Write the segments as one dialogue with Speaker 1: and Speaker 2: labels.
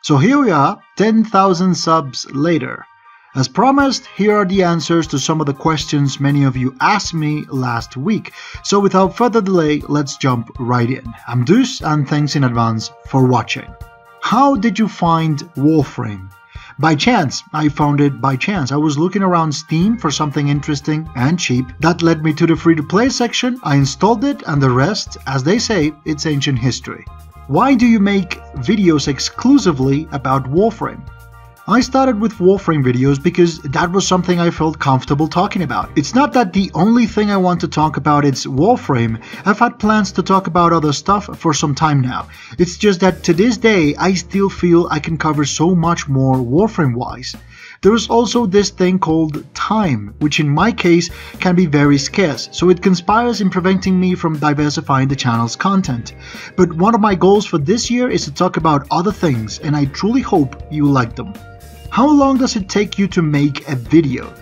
Speaker 1: So here we are, 10,000 subs later. As promised, here are the answers to some of the questions many of you asked me last week. So without further delay, let's jump right in. I'm Deuce and thanks in advance for watching. How did you find Warframe? By chance. I found it by chance. I was looking around Steam for something interesting and cheap. That led me to the free-to-play section. I installed it and the rest, as they say, it's ancient history. Why do you make videos exclusively about Warframe? I started with Warframe videos because that was something I felt comfortable talking about. It's not that the only thing I want to talk about is Warframe. I've had plans to talk about other stuff for some time now. It's just that to this day I still feel I can cover so much more Warframe wise. There is also this thing called time, which in my case can be very scarce, so it conspires in preventing me from diversifying the channel's content. But one of my goals for this year is to talk about other things, and I truly hope you like them. How long does it take you to make a video?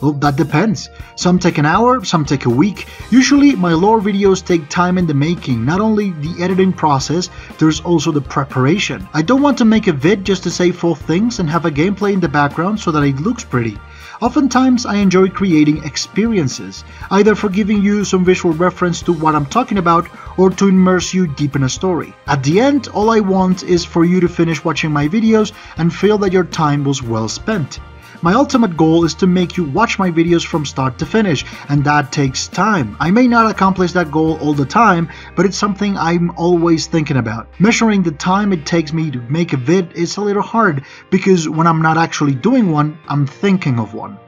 Speaker 1: Well, that depends. Some take an hour, some take a week. Usually my lore videos take time in the making, not only the editing process, there's also the preparation. I don't want to make a vid just to say 4 things and have a gameplay in the background so that it looks pretty. Oftentimes I enjoy creating experiences, either for giving you some visual reference to what I'm talking about or to immerse you deep in a story. At the end, all I want is for you to finish watching my videos and feel that your time was well spent. My ultimate goal is to make you watch my videos from start to finish, and that takes time. I may not accomplish that goal all the time, but it's something I'm always thinking about. Measuring the time it takes me to make a vid is a little hard, because when I'm not actually doing one, I'm thinking of one.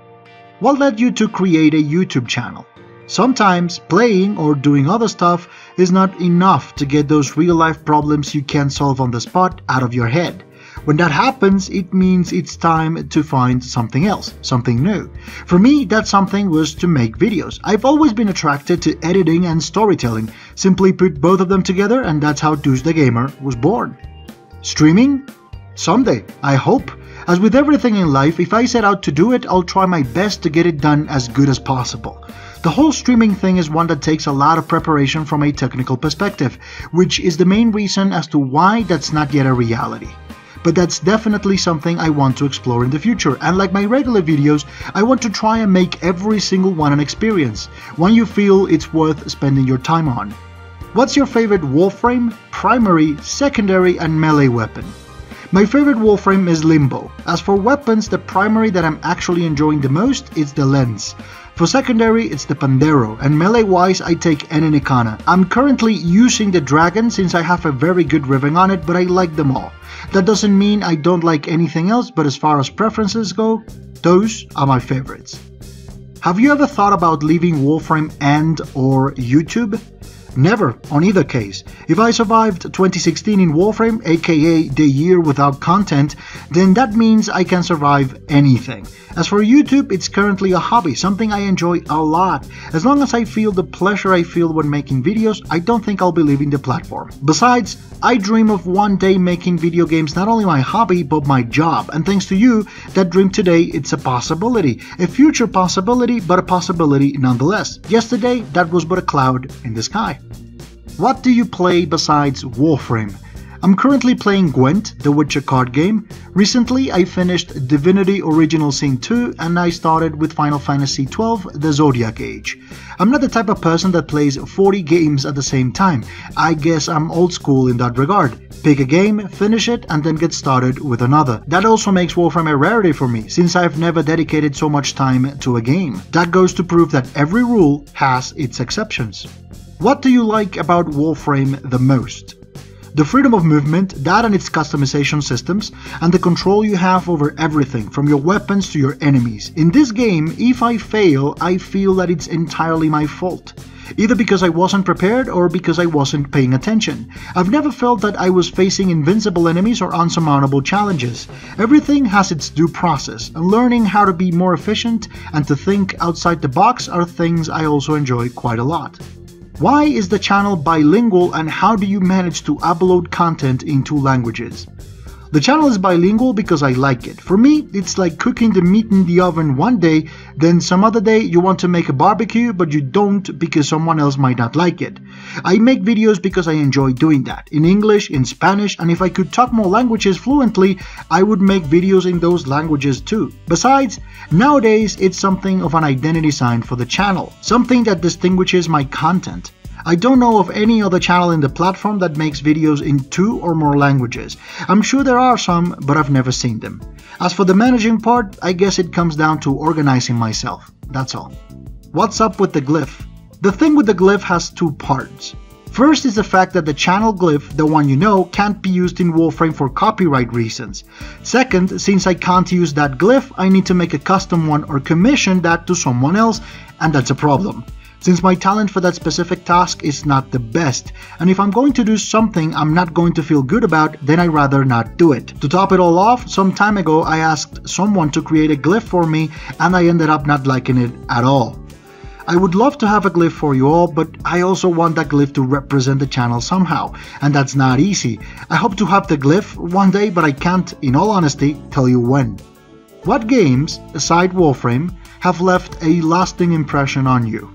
Speaker 1: What led you to create a YouTube channel? Sometimes playing or doing other stuff is not enough to get those real-life problems you can't solve on the spot out of your head. When that happens, it means it's time to find something else, something new. For me, that something was to make videos. I've always been attracted to editing and storytelling. Simply put both of them together, and that's how Deuce the Gamer was born. Streaming? Someday, I hope. As with everything in life, if I set out to do it, I'll try my best to get it done as good as possible. The whole streaming thing is one that takes a lot of preparation from a technical perspective, which is the main reason as to why that's not yet a reality. But that's definitely something I want to explore in the future, and like my regular videos, I want to try and make every single one an experience, one you feel it's worth spending your time on. What's your favorite Warframe, primary, secondary and melee weapon? My favorite Warframe is Limbo. As for weapons, the primary that I'm actually enjoying the most is the lens. For secondary, it's the Pandero, and melee-wise, I take Enenikana. I'm currently using the Dragon since I have a very good ribbing on it, but I like them all. That doesn't mean I don't like anything else, but as far as preferences go, those are my favorites. Have you ever thought about leaving Warframe and/or YouTube? Never, on either case. If I survived 2016 in Warframe, aka the year without content, then that means I can survive anything. As for YouTube, it's currently a hobby, something I enjoy a lot. As long as I feel the pleasure I feel when making videos, I don't think I'll be leaving the platform. Besides, I dream of one day making video games not only my hobby, but my job. And thanks to you, that dream today, it's a possibility. A future possibility, but a possibility nonetheless. Yesterday, that was but a cloud in the sky. What do you play besides Warframe? I'm currently playing Gwent, the Witcher card game. Recently I finished Divinity Original Sin 2 and I started with Final Fantasy XII, the Zodiac Age. I'm not the type of person that plays 40 games at the same time. I guess I'm old school in that regard. Pick a game, finish it, and then get started with another. That also makes Warframe a rarity for me, since I've never dedicated so much time to a game. That goes to prove that every rule has its exceptions. What do you like about Warframe the most? The freedom of movement, that and its customization systems, and the control you have over everything, from your weapons to your enemies. In this game, if I fail, I feel that it's entirely my fault. Either because I wasn't prepared or because I wasn't paying attention. I've never felt that I was facing invincible enemies or unsurmountable challenges. Everything has its due process, and learning how to be more efficient and to think outside the box are things I also enjoy quite a lot. Why is the channel bilingual and how do you manage to upload content in 2 languages? The channel is bilingual because I like it. For me, it's like cooking the meat in the oven one day, then some other day you want to make a barbecue, but you don't because someone else might not like it. I make videos because I enjoy doing that, in English, in Spanish, and if I could talk more languages fluently, I would make videos in those languages too. Besides, nowadays it's something of an identity sign for the channel, something that distinguishes my content. I don't know of any other channel in the platform that makes videos in 2 or more languages. I'm sure there are some, but I've never seen them. As for the managing part, I guess it comes down to organizing myself. That's all. What's up with the glyph? The thing with the glyph has 2 parts. First is the fact that the channel glyph, the one you know, can't be used in Warframe for copyright reasons. Second, since I can't use that glyph, I need to make a custom one or commission that to someone else, and that's a problem. Since my talent for that specific task is not the best, and if I'm going to do something I'm not going to feel good about, then I'd rather not do it. To top it all off, some time ago I asked someone to create a glyph for me and I ended up not liking it at all. I would love to have a glyph for you all, but I also want that glyph to represent the channel somehow, and that's not easy. I hope to have the glyph one day, but I can't, in all honesty, tell you when. What games, aside Warframe, have left a lasting impression on you?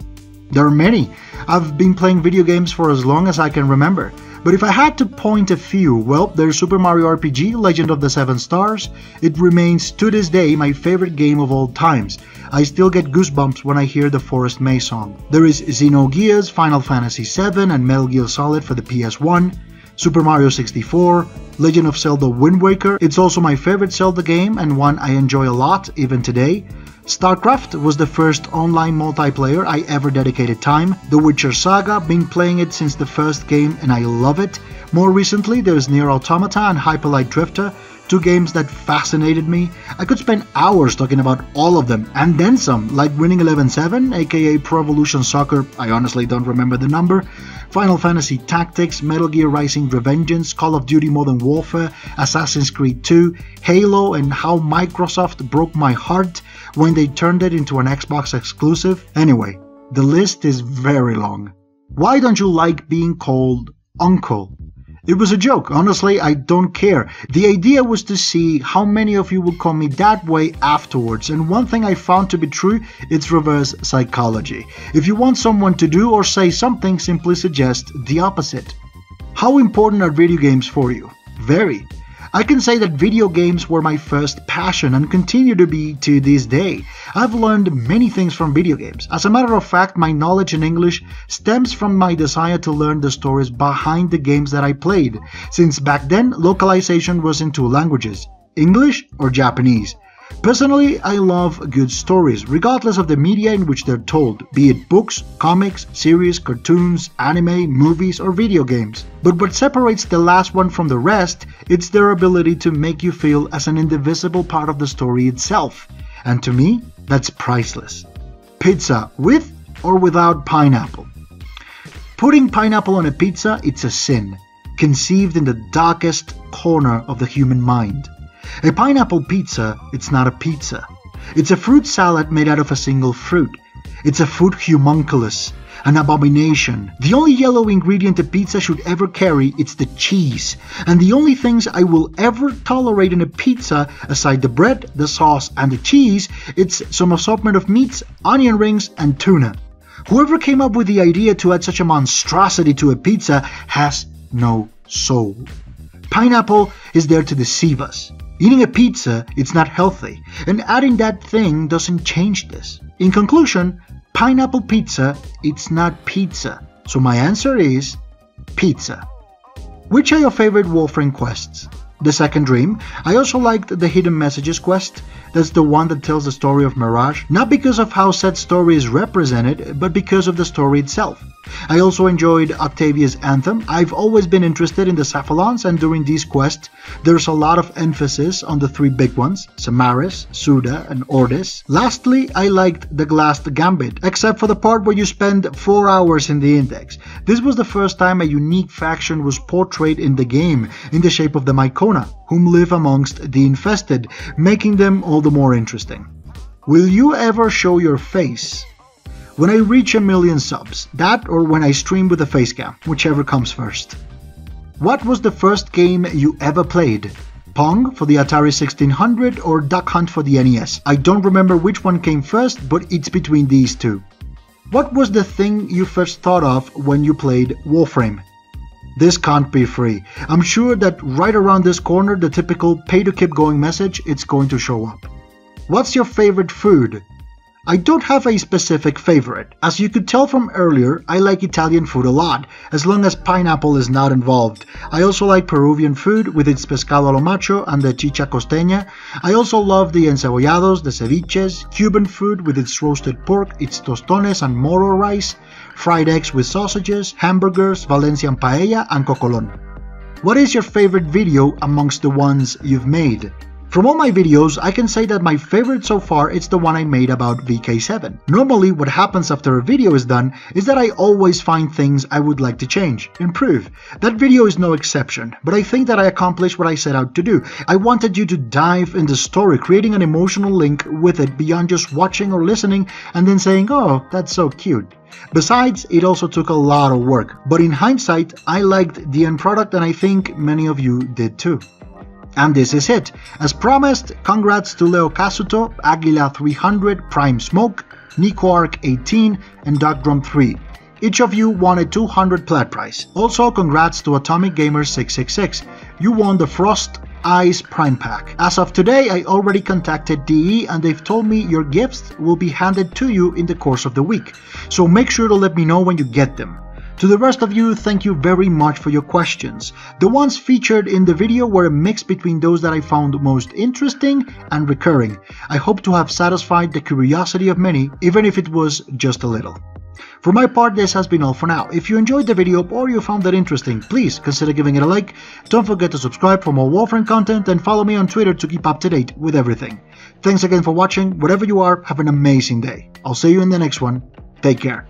Speaker 1: There are many. I've been playing video games for as long as I can remember. But if I had to point a few, well, there's Super Mario RPG Legend of the Seven Stars. It remains to this day my favorite game of all times. I still get goosebumps when I hear the Forest May song. There is Xenogears, Final Fantasy VII, and Metal Gear Solid for the PS1. Super Mario 64, Legend of Zelda Wind Waker. It's also my favorite Zelda game and one I enjoy a lot even today. StarCraft was the first online multiplayer I ever dedicated time. The Witcher Saga, been playing it since the first game and I love it. More recently there's Nier Automata and Hyper Light Drifter, 2 games that fascinated me. I could spend hours talking about all of them and then some, like Winning 11-7, aka Pro Evolution Soccer, I honestly don't remember the number, Final Fantasy Tactics, Metal Gear Rising Revengeance, Call of Duty Modern Warfare, Assassin's Creed 2, Halo, and how Microsoft broke my heart when they turned it into an Xbox exclusive. Anyway, the list is very long. Why don't you like being called Uncle? It was a joke, honestly, I don't care. The idea was to see how many of you would call me that way afterwards, and one thing I found to be true, it's reverse psychology. If you want someone to do or say something, simply suggest the opposite. How important are video games for you? Very. I can say that video games were my first passion and continue to be to this day. I've learned many things from video games. As a matter of fact, my knowledge in English stems from my desire to learn the stories behind the games that I played, since back then localization was in 2 languages, English or Japanese. Personally, I love good stories, regardless of the media in which they're told, be it books, comics, series, cartoons, anime, movies, or video games. But what separates the last one from the rest, it's their ability to make you feel as an indivisible part of the story itself. And to me, that's priceless. Pizza with or without pineapple? Putting pineapple on a pizza, it's a sin, conceived in the darkest corner of the human mind. A pineapple pizza, it's not a pizza. It's a fruit salad made out of a single fruit. It's a food homunculus, an abomination. The only yellow ingredient a pizza should ever carry, it's the cheese. And the only things I will ever tolerate in a pizza, aside the bread, the sauce, and the cheese, it's some assortment of meats, onion rings, and tuna. Whoever came up with the idea to add such a monstrosity to a pizza has no soul. Pineapple is there to deceive us. Eating a pizza, it's not healthy, and adding that thing doesn't change this. In conclusion, pineapple pizza, it's not pizza. So my answer is pizza. Which are your favorite Warframe quests? The Second Dream. I also liked the Hidden Messages quest. That's the one that tells the story of Mirage, not because of how said story is represented, but because of the story itself. I also enjoyed Octavia's Anthem. I've always been interested in the Cephalons, and during these quests, there's a lot of emphasis on the 3 big ones, Samaris, Suda, and Ordis. Lastly, I liked the Glassed Gambit, except for the part where you spend 4 hours in the Index. This was the first time a unique faction was portrayed in the game, in the shape of the Mycona, whom live amongst the infested, making them all the more interesting. Will you ever show your face? When I reach 1 million subs, that or when I stream with a facecam, whichever comes first. What was the first game you ever played? Pong for the Atari 1600 or Duck Hunt for the NES. I don't remember which one came first, but it's between these two. What was the thing you first thought of when you played Warframe? This can't be free. I'm sure that right around this corner, the typical pay to keep going message, it's going to show up. What's your favorite food? I don't have a specific favorite. As you could tell from earlier, I like Italian food a lot, as long as pineapple is not involved. I also like Peruvian food with its pescado a lo macho and the chicha costeña. I also love the encebollados, the ceviches, Cuban food with its roasted pork, its tostones and moro rice, fried eggs with sausages, hamburgers, Valencian paella, and cocolon. What is your favorite video amongst the ones you've made? From all my videos, I can say that my favorite so far is the one I made about VK7. Normally, what happens after a video is done is that I always find things I would like to change, improve. That video is no exception, but I think that I accomplished what I set out to do. I wanted you to dive in the story, creating an emotional link with it beyond just watching or listening and then saying, "Oh, that's so cute." Besides, it also took a lot of work, but in hindsight, I liked the end product and I think many of you did too. And this is it. As promised, congrats to Leo Casuto, Aguila 300, Prime Smoke, Nico Arc 18, and Dogdrum 3. Each of you won a 200 plat prize. Also, congrats to Atomic Gamer 666. You won the Frost Ice Prime Pack. As of today, I already contacted DE and they've told me your gifts will be handed to you in the course of the week. So make sure to let me know when you get them. To the rest of you, thank you very much for your questions. The ones featured in the video were a mix between those that I found most interesting and recurring. I hope to have satisfied the curiosity of many, even if it was just a little. For my part, this has been all for now. If you enjoyed the video or you found it interesting, please consider giving it a like. Don't forget to subscribe for more Warframe content and follow me on Twitter to keep up to date with everything. Thanks again for watching. Wherever you are, have an amazing day. I'll see you in the next one. Take care.